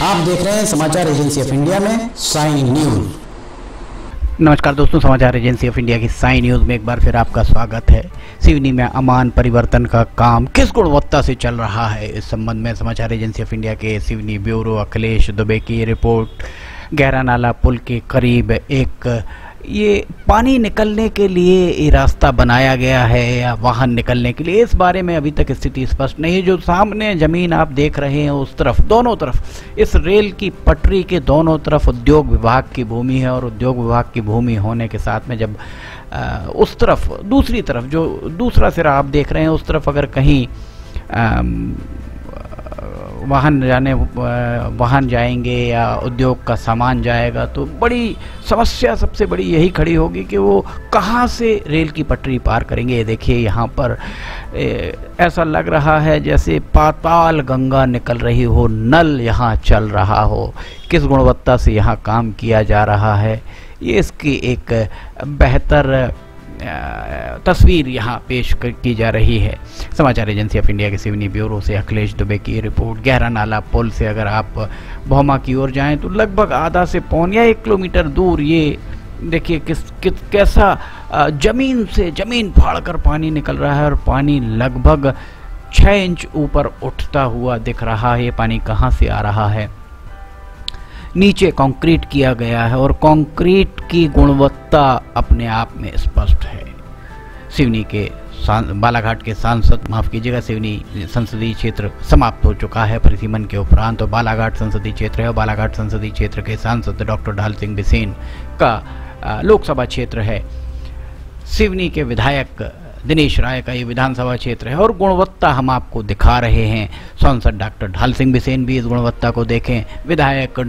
आप देख रहे हैं समाचार एजेंसी ऑफ इंडिया में साइन न्यूज। नमस्कार दोस्तों, समाचार एजेंसी ऑफ इंडिया की साइन न्यूज में एक बार फिर आपका स्वागत है। सिवनी में अमान परिवर्तन का काम किस गुणवत्ता से चल रहा है, इस संबंध में समाचार एजेंसी ऑफ इंडिया के सिवनी ब्यूरो अखिलेश दुबे की रिपोर्ट। गहरा नाला पुल के करीब एक ये पानी निकलने के लिए ये रास्ता बनाया गया है या वाहन निकलने के लिए, इस बारे में अभी तक स्थिति स्पष्ट नहीं है। जो सामने जमीन आप देख रहे हैं उस तरफ, दोनों तरफ इस रेल की पटरी के दोनों तरफ उद्योग विभाग की भूमि है और उद्योग विभाग की भूमि होने के साथ में जब उस तरफ दूसरी तरफ जो दूसरा सिरा आप देख रहे हैं उस तरफ अगर कहीं वाहन जाएंगे या उद्योग का सामान जाएगा तो बड़ी समस्या सबसे बड़ी यही खड़ी होगी कि वो कहाँ से रेल की पटरी पार करेंगे। ये देखिए यहाँ पर ऐसा लग रहा है जैसे पाताल गंगा निकल रही हो, नल यहाँ चल रहा हो। किस गुणवत्ता से यहाँ काम किया जा रहा है, ये इसकी एक बेहतर तस्वीर यहाँ पेश की जा रही है। समाचार एजेंसी ऑफ इंडिया के सिवनी ब्यूरो से अखिलेश दुबे की रिपोर्ट। गहरा नाला पुल से अगर आप भौमा की ओर जाएं तो लगभग आधा से पौन या 1 किलोमीटर दूर ये देखिए कैसा जमीन से जमीन फाड़कर पानी निकल रहा है और पानी लगभग 6 इंच ऊपर उठता हुआ दिख रहा है। ये पानी कहाँ से आ रहा है? नीचे कंक्रीट किया गया है और कंक्रीट की गुणवत्ता अपने आप में स्पष्ट है। सिवनी के बालाघाट के सांसद, माफ कीजिएगा, सिवनी संसदीय क्षेत्र समाप्त हो चुका है परिसीमन के उपरांत तो बालाघाट संसदीय क्षेत्र है और बालाघाट संसदीय क्षेत्र के सांसद डॉक्टर ढाल सिंह बिसेन का लोकसभा क्षेत्र है। सिवनी के विधायक दिनेश राय का ये विधानसभा क्षेत्र है और गुणवत्ता हम आपको दिखा रहे हैं। सांसद डॉक्टर ढाल सिंह बिसेन भी इस गुणवत्ता को देखें, विधायक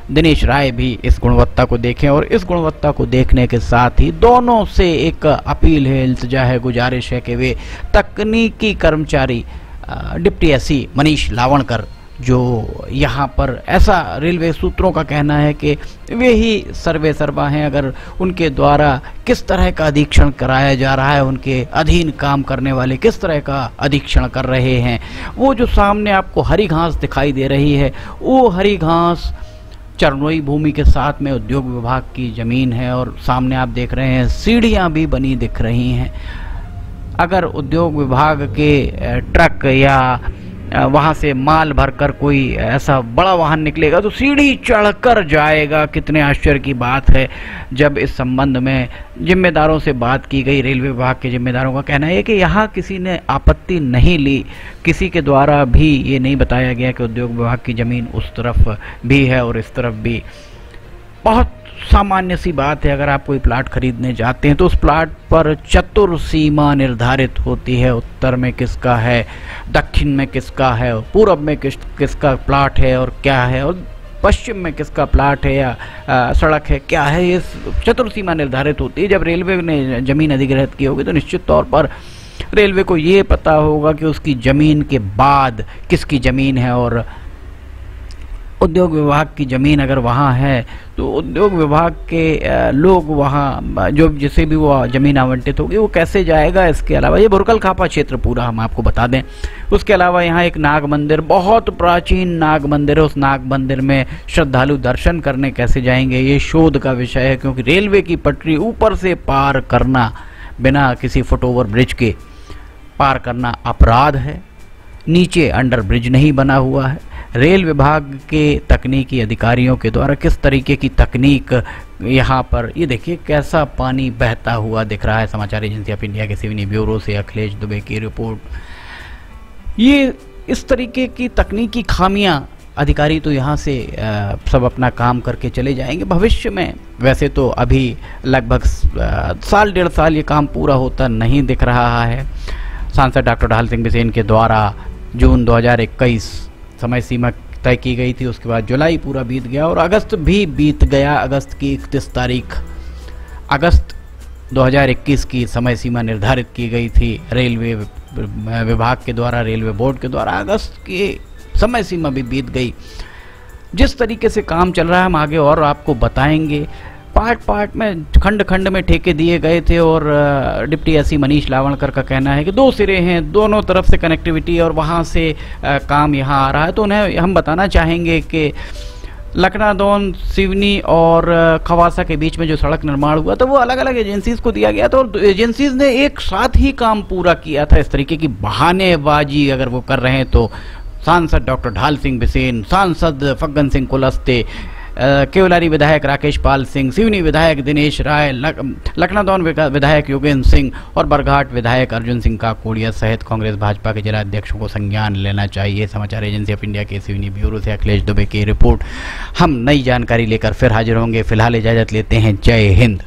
दिनेश राय भी इस गुणवत्ता को देखें और इस गुणवत्ता को देखने के साथ ही दोनों से एक अपील है, इल्तिजा है, गुजारिश है कि वे तकनीकी कर्मचारी डिप्टी एससी मनीष लावणकर जो यहाँ पर, ऐसा रेलवे सूत्रों का कहना है कि वे ही सर्वे सर्वा हैं, अगर उनके द्वारा किस तरह का अधीक्षण कराया जा रहा है, उनके अधीन काम करने वाले किस तरह का अधीक्षण कर रहे हैं। वो जो सामने आपको हरी घास दिखाई दे रही है वो हरी घास चरनोई भूमि के साथ में उद्योग विभाग की ज़मीन है और सामने आप देख रहे हैं सीढ़ियाँ भी बनी दिख रही हैं। अगर उद्योग विभाग के ट्रक या वहाँ से माल भरकर कोई ऐसा बड़ा वाहन निकलेगा तो सीढ़ी चढ़कर जाएगा। कितने आश्चर्य की बात है। जब इस संबंध में जिम्मेदारों से बात की गई, रेलवे विभाग के जिम्मेदारों का कहना है कि यहाँ किसी ने आपत्ति नहीं ली, किसी के द्वारा भी ये नहीं बताया गया कि उद्योग विभाग की ज़मीन उस तरफ भी है और इस तरफ भी। बहुत सामान्य सी बात है, अगर आप कोई प्लाट खरीदने जाते हैं तो उस प्लाट पर चतुर सीमा निर्धारित होती है। उत्तर में किसका है, दक्षिण में किसका है, पूर्व में किसका प्लाट है और क्या है, और पश्चिम में किसका प्लाट है या सड़क है क्या है, ये चतुर सीमा निर्धारित होती है। जब रेलवे ने ज़मीन अधिग्रहित की होगी तो निश्चित तौर पर रेलवे को ये पता होगा कि उसकी ज़मीन के बाद किसकी ज़मीन है और उद्योग विभाग की ज़मीन अगर वहाँ है तो उद्योग विभाग के लोग वहाँ जो जिसे भी वो ज़मीन आवंटित होगी वो कैसे जाएगा। इसके अलावा ये भुरकल खापा क्षेत्र पूरा हम आपको बता दें। उसके अलावा यहाँ एक नाग मंदिर, बहुत प्राचीन नाग मंदिर है, उस नाग मंदिर में श्रद्धालु दर्शन करने कैसे जाएंगे, ये शोध का विषय है, क्योंकि रेलवे की पटरी ऊपर से पार करना, बिना किसी फुटओवर ब्रिज के पार करना अपराध है। नीचे अंडर ब्रिज नहीं बना हुआ है। रेल विभाग के तकनीकी अधिकारियों के द्वारा किस तरीके की तकनीक यहाँ पर, ये देखिए कैसा पानी बहता हुआ दिख रहा है। समाचार एजेंसी ऑफ इंडिया के सिवनी ब्यूरो से अखिलेश दुबे की रिपोर्ट। ये इस तरीके की तकनीकी खामियां, अधिकारी तो यहाँ से सब अपना काम करके चले जाएंगे। भविष्य में वैसे तो अभी लगभग साल 1.5 साल ये काम पूरा होता नहीं दिख रहा है। सांसद डॉक्टर ढाल सिंह बिसेन के द्वारा जून 2021 समय सीमा तय की गई थी, उसके बाद जुलाई पूरा बीत गया और अगस्त भी बीत गया। अगस्त की 31 तारीख अगस्त 2021 की समय सीमा निर्धारित की गई थी रेलवे विभाग के द्वारा, रेलवे बोर्ड के द्वारा। अगस्त की समय सीमा भी बीत गई। जिस तरीके से काम चल रहा है हम आगे और आपको बताएंगे। पार्ट पार्ट में खंड खंड में ठेके दिए गए थे और डिप्टी एससी मनीष लावणकर का कहना है कि 2 सिरे हैं, दोनों तरफ से कनेक्टिविटी और वहाँ से काम यहाँ आ रहा है। तो उन्हें हम बताना चाहेंगे कि लखनादौन, सिवनी और खवासा के बीच में जो सड़क निर्माण हुआ था वो अलग अलग एजेंसीज को दिया गया था और एजेंसीज ने एक साथ ही काम पूरा किया था। इस तरीके की बहानेबाजी अगर वो कर रहे हैं तो सांसद डॉक्टर ढाल सिंह बिसेन, सांसद फग्गन सिंह कुलस्ते, केवलारी विधायक राकेश पाल सिंह, सिवनी विधायक दिनेश राय, लखनादौन विधायक योगेंद्र सिंह और बरघाट विधायक अर्जुन सिंह काकोड़िया सहित कांग्रेस भाजपा के जिला अध्यक्षों को संज्ञान लेना चाहिए। समाचार एजेंसी ऑफ इंडिया के सिवनी ब्यूरो से अखिलेश दुबे की रिपोर्ट। हम नई जानकारी लेकर फिर हाजिर होंगे। फिलहाल इजाजत लेते हैं। जय हिंद।